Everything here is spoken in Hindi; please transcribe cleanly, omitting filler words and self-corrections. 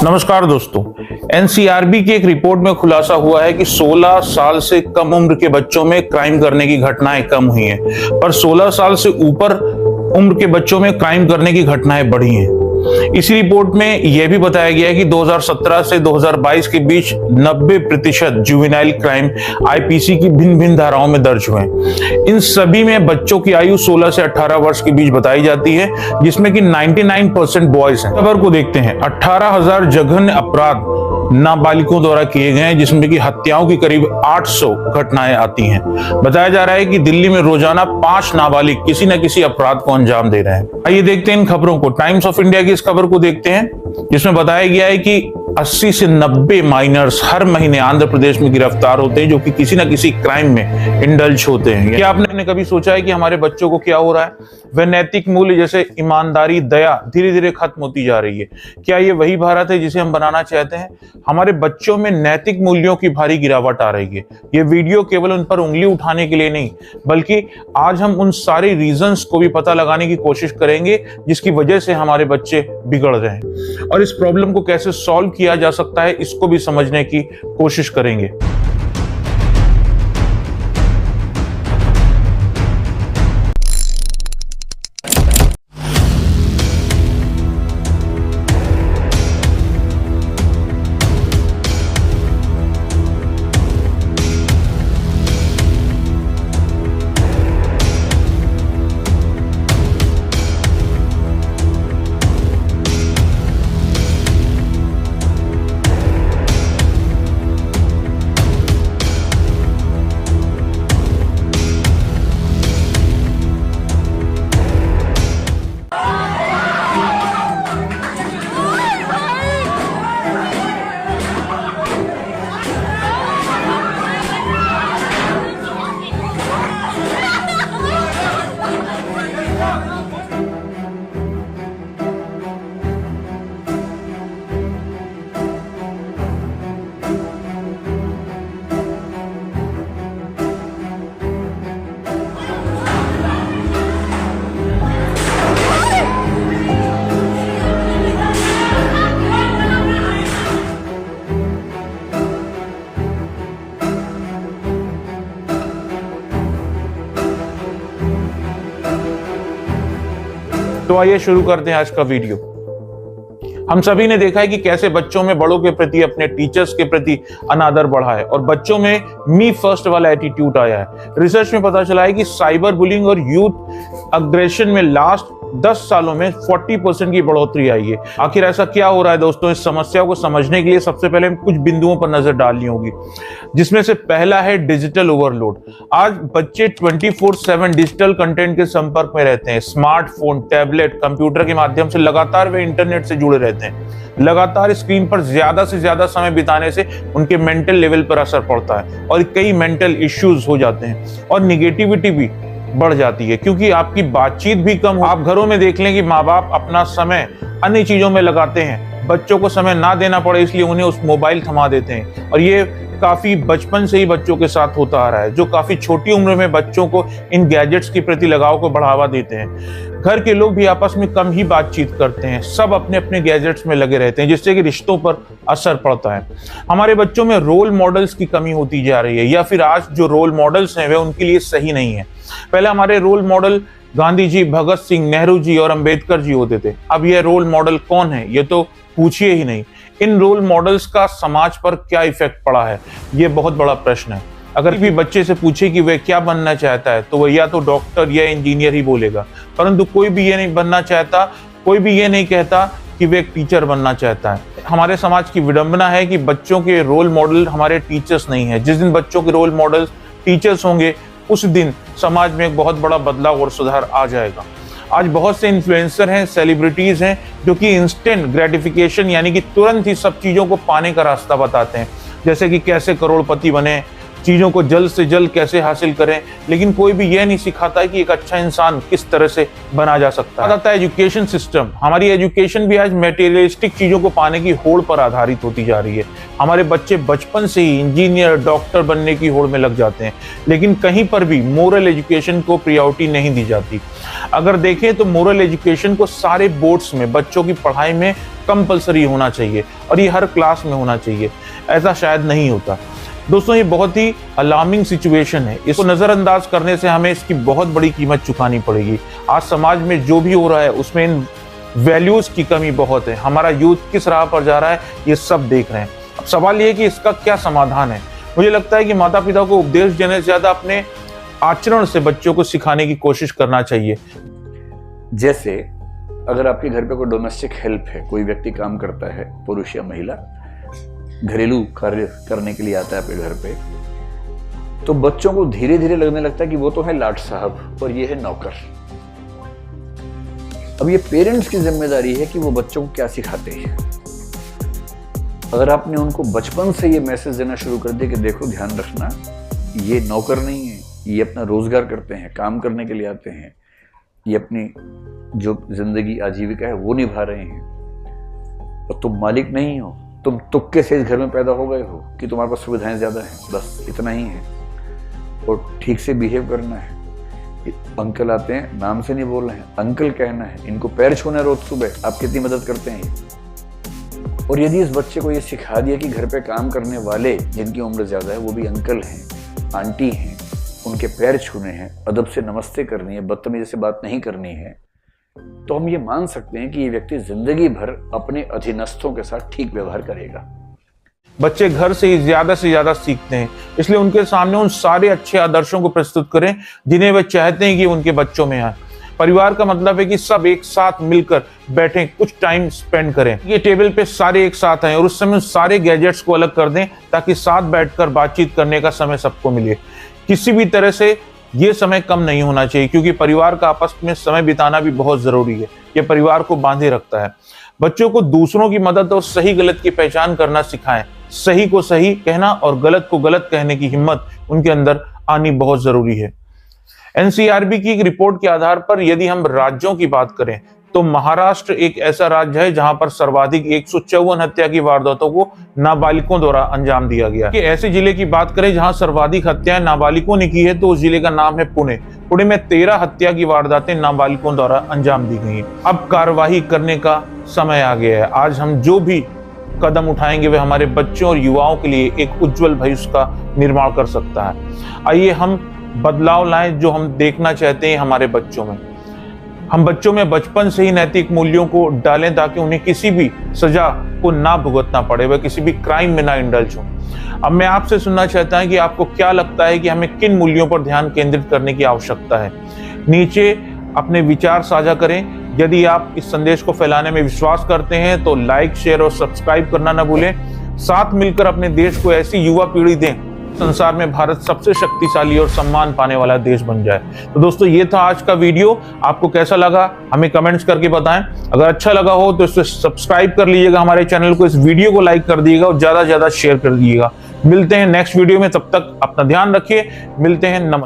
नमस्कार दोस्तों, एनसीआरबी की एक रिपोर्ट में खुलासा हुआ है कि 16 साल से कम उम्र के बच्चों में क्राइम करने की घटनाएं कम हुई हैं, पर 16 साल से ऊपर उम्र के बच्चों में क्राइम करने की घटनाएं बढ़ी हैं। इसी रिपोर्ट में यह भी बताया गया है कि 2017 से 2022 के बीच 90% जुवेनाइल क्राइम आईपीसी की भिन्न भिन्न धाराओं में दर्ज हुए। इन सभी में बच्चों की आयु 16 से 18 वर्ष के बीच बताई जाती है, जिसमें कि 99% बॉयज हैं। खबर को देखते हैं। 18,000 जघन्य अपराध नाबालिगों द्वारा किए गए हैं, जिसमें कि हत्याओं की करीब 800 घटनाएं आती हैं। बताया जा रहा है कि दिल्ली में रोजाना 5 नाबालिग किसी न किसी अपराध को अंजाम दे रहे हैं। आइए देखते हैं इन खबरों को। टाइम्स ऑफ इंडिया की इस खबर को देखते हैं, जिसमें बताया गया है कि 80 से 90 माइनर्स हर महीने आंध्र प्रदेश में गिरफ्तार होते हैं, जो कि किसी न किसी क्राइम में इंडल्ज होते हैं। क्या आपने कभी सोचा है कि हमारे बच्चों को क्या हो रहा है? वह नैतिक मूल्य जैसे ईमानदारी, दया धीरे धीरे खत्म होती जा रही है। क्या ये वही भारत है जिसे हम बनाना चाहते हैं? हमारे बच्चों में नैतिक मूल्यों की भारी गिरावट आ रही है। ये वीडियो केवल उन पर उंगली उठाने के लिए नहीं, बल्कि आज हम उन सारे रीजंस को भी पता लगाने की कोशिश करेंगे जिसकी वजह से हमारे बच्चे बिगड़ रहे हैं, और इस प्रॉब्लम को कैसे सॉल्व किया जा सकता है इसको भी समझने की कोशिश करेंगे। तो आइए शुरू करते हैं आज का वीडियो। हम सभी ने देखा है कि कैसे बच्चों में बड़ों के प्रति, अपने टीचर्स के प्रति अनादर बढ़ा है और बच्चों में मी फर्स्ट वाला एटीट्यूड आया है। रिसर्च में पता चला है कि साइबर बुलिंग और यूथ अग्रेशन में लास्ट 10 सालों में 40% की बढ़ोतरी आई है। आखिर ऐसा क्या हो रहा है दोस्तों? इस समस्या को समझने के लिए सबसे पहले हम कुछ बिंदुओं पर नजर डालनी होगी, जिसमें से पहला है डिजिटल ओवरलोड। आज बच्चे 24/7 डिजिटल कंटेंट के संपर्क में रहते हैं। स्मार्टफोन, टैबलेट, कंप्यूटर के माध्यम से लगातार वे इंटरनेट से जुड़े रहते हैं। लगातार स्क्रीन पर ज्यादा से ज्यादा समय बिताने से उनके मेंटल लेवल पर असर पड़ता है और कई मेंटल इश्यूज हो जाते हैं और निगेटिविटी भी बढ़ जाती है, क्योंकि आपकी बातचीत भी कम हो। आप घरों में देख लें कि माँ बाप अपना समय अन्य चीजों में लगाते हैं, बच्चों को समय ना देना पड़े इसलिए उन्हें उस मोबाइल थमा देते हैं, और ये काफी बचपन से ही बच्चों के साथ होता आ रहा है, जो काफी छोटी उम्र में बच्चों को इन गैजेट्स के प्रति लगाव को बढ़ावा देते हैं। घर के लोग भी आपस में कम ही बातचीत करते हैं, सब अपने अपने गैजेट्स में लगे रहते हैं, जिससे कि रिश्तों पर असर पड़ता है। हमारे बच्चों में रोल मॉडल्स की कमी होती जा रही है, या फिर आज जो रोल मॉडल्स हैं वे उनके लिए सही नहीं है। पहले हमारे रोल मॉडल गांधी जी, भगत सिंह, नेहरू जी और अंबेडकर जी होते थे। अब यह रोल मॉडल कौन है ये तो पूछिए ही नहीं। इन रोल मॉडल्स का समाज पर क्या इफेक्ट पड़ा है, ये बहुत बड़ा प्रश्न है। अगर भी बच्चे से पूछे कि वह क्या बनना चाहता है, तो वह या तो डॉक्टर या इंजीनियर ही बोलेगा, परंतु कोई भी ये नहीं बनना चाहता, कोई भी ये नहीं कहता कि वह एक टीचर बनना चाहता है। हमारे समाज की विडंबना है कि बच्चों के रोल मॉडल हमारे टीचर्स नहीं है। जिस दिन बच्चों के रोल मॉडल टीचर्स होंगे, उस दिन समाज में एक बहुत बड़ा बदलाव और सुधार आ जाएगा। आज बहुत से इन्फ्लुएंसर हैं, सेलिब्रिटीज हैं, जो कि इंस्टेंट ग्रेटिफिकेशन यानी कि तुरंत ही सब चीजों को पाने का रास्ता बताते हैं, जैसे कि कैसे करोड़पति बने, चीजों को जल्द से जल्द कैसे हासिल करें, लेकिन कोई भी यह नहीं सिखाता है कि एक अच्छा इंसान किस तरह से बना जा सकता है। आता है एजुकेशन सिस्टम। हमारी एजुकेशन भी आज मटेरियलिस्टिक चीजों को पाने की होड़ पर आधारित होती जा रही है। हमारे बच्चे बचपन से ही इंजीनियर, डॉक्टर बनने की होड़ में लग जाते हैं, लेकिन कहीं पर भी मोरल एजुकेशन को प्रायोरिटी नहीं दी जाती। अगर देखें तो मोरल एजुकेशन को सारे बोर्ड्स में बच्चों की पढ़ाई में कंपलसरी होना चाहिए और ये हर क्लास में होना चाहिए। ऐसा शायद नहीं होता। दोस्तों, ये बहुत ही अलार्मिंग सिचुएशन है। इसको नजरअंदाज करने से हमें इसकी बहुत बड़ी कीमत चुकानी पड़ेगी। आज समाज में जो भी हो रहा है उसमें इन वैल्यूज की कमी बहुत है। हमारा यूथ किस राह पर जा रहा है ये सब देख रहे हैं। अब सवाल ये है कि इसका क्या समाधान है। मुझे लगता है कि माता पिता को उपदेश देने से ज्यादा अपने आचरण से बच्चों को सिखाने की कोशिश करना चाहिए। जैसे अगर आपके घर पे कोई डोमेस्टिक हेल्प है, कोई व्यक्ति काम करता है, पुरुष या महिला, घरेलू कार्य करने के लिए आता है आपके घर पे, तो बच्चों को धीरे धीरे लगने लगता है कि वो तो है लाट साहब और ये है नौकर। अब ये पेरेंट्स की जिम्मेदारी है कि वो बच्चों को क्या सिखाते हैं। अगर आपने उनको बचपन से ये मैसेज देना शुरू कर दिया कि देखो ध्यान रखना, ये नौकर नहीं है, ये अपना रोजगार करते हैं, काम करने के लिए आते हैं, ये अपनी जो जिंदगी आजीविका है वो निभा रहे हैं, और तुम मालिक नहीं हो, तुम तुक्के से इस घर में पैदा हो गए हो कि तुम्हारे पास सुविधाएं ज्यादा हैं, बस इतना ही है, और ठीक से बिहेव करना है। अंकल आते हैं, नाम से नहीं बोल रहे हैं, अंकल कहना है, इनको पैर छूना है रोज सुबह, आप कितनी मदद करते हैं ये। और यदि इस बच्चे को ये सिखा दिया कि घर पे काम करने वाले जिनकी उम्र ज्यादा है वो भी अंकल हैं, आंटी हैं, उनके पैर छूने हैं, अदब से नमस्ते करनी है, बदतमीजी से बात नहीं करनी है, तो हम ये मान सकते हैं कि ये व्यक्ति जिंदगी भर अपने अधीनस्थों के साथ ठीक व्यवहार करेगा। बच्चे घर से ही ज्यादा से ज्यादा सीखते हैं, इसलिए उनके सामने उन सारे अच्छे आदर्शों को प्रस्तुत करें जिन्हें वे चाहते हैं कि उनके बच्चों में आए। परिवार का मतलब है कि सब एक साथ मिलकर बैठें, कुछ टाइम स्पेंड करें। ये टेबल पे सारे एक साथ आए और उस समय सारे गैजेट्स को अलग कर दें ताकि साथ बैठकर बातचीत करने का समय सबको मिले। किसी भी तरह से ये समय कम नहीं होना चाहिए, क्योंकि परिवार का आपस में समय बिताना भी बहुत जरूरी है। ये परिवार को बांधे रखता है। बच्चों को दूसरों की मदद और सही गलत की पहचान करना सिखाएं। सही को सही कहना और गलत को गलत कहने की हिम्मत उनके अंदर आनी बहुत जरूरी है। एनसीआरबी की एक रिपोर्ट के आधार पर यदि हम राज्यों की बात करें तो महाराष्ट्र एक ऐसा राज्य है जहां पर सर्वाधिक 154 हत्या की वारदातों को नाबालिगों द्वारा अंजाम दिया गया। कि ऐसे जिले की बात करें जहां सर्वाधिक हत्याएं नाबालिगों ने की है तो उस जिले का नाम है पुणे। पुणे में 13 हत्या की वारदातें नाबालिगों द्वारा अंजाम दी गई। अब कार्रवाई करने का समय आ गया है। आज हम जो भी कदम उठाएंगे वे हमारे बच्चों और युवाओं के लिए एक उज्जवल भविष्य का निर्माण कर सकता है। आइए हम बदलाव लाएं जो हम देखना चाहते हैं हमारे बच्चों में। हम बच्चों में बचपन से ही नैतिक मूल्यों को डालें ताकि उन्हें किसी भी सजा को ना भुगतना पड़े, वह किसी भी क्राइम में ना इंडल्ज हो। अब मैं आपसे सुनना चाहता हूं कि आपको क्या लगता है कि हमें किन मूल्यों पर ध्यान केंद्रित करने की आवश्यकता है। नीचे अपने विचार साझा करें। यदि आप इस संदेश को फैलाने में विश्वास करते हैं तो लाइक, शेयर और सब्सक्राइब करना न भूलें। साथ मिलकर अपने देश को ऐसी युवा पीढ़ी दें संसार में भारत सबसे शक्तिशाली और सम्मान पाने वाला देश बन जाए। तो दोस्तों, ये था आज का वीडियो। आपको कैसा लगा हमें कमेंट्स करके बताएं। अगर अच्छा लगा हो तो इसे सब्सक्राइब कर लीजिएगा हमारे चैनल को, इस वीडियो को लाइक कर दीजिएगा और ज्यादा से ज्यादा शेयर कर दीजिएगा। मिलते हैं नेक्स्ट वीडियो में, तब तक अपना ध्यान रखिए। मिलते हैं, नमस्कार।